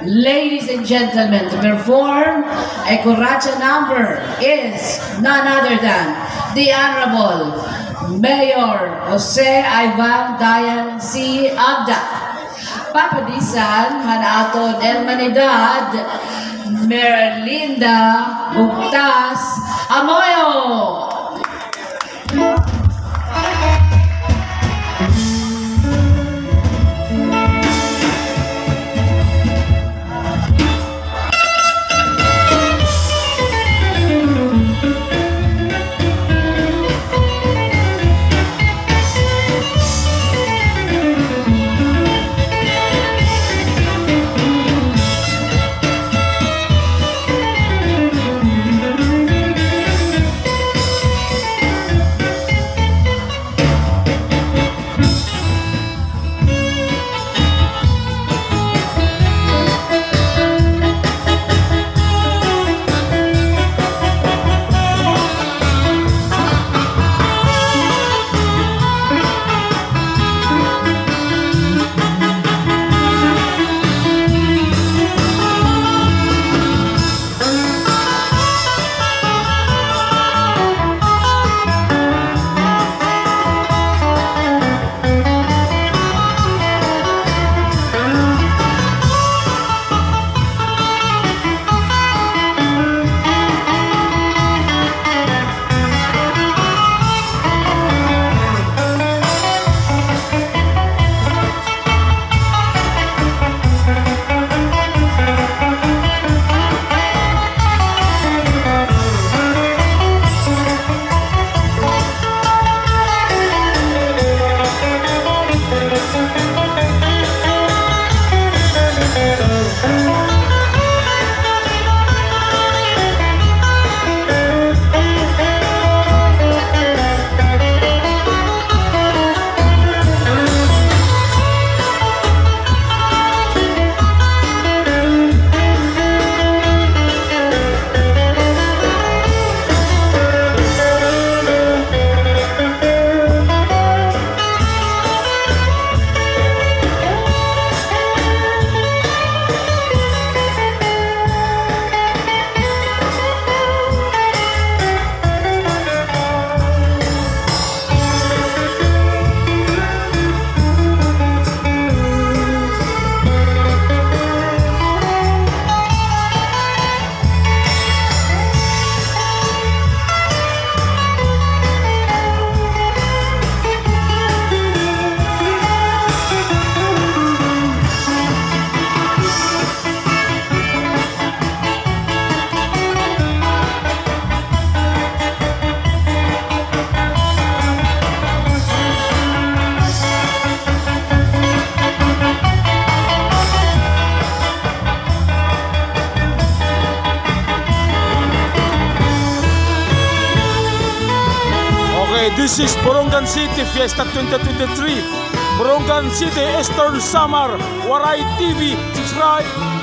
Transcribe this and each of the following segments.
Ladies and gentlemen, to perform a Kuratsa number is none other than the Honorable Mayor Jose Ivan Dayan C. Abda. Papadisan, Hanaton Hermanidad, Merlinda Bugtas Amoyo. This is Borongan City Fiesta 2023. Borongan City, Eastern Samar, Waray TV. Subscribe.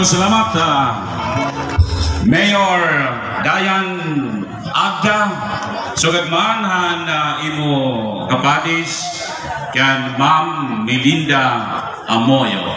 Selamat Mayor Dayan Abda sugagman han imo kapadis kan Ma'am Melinda Amoyo.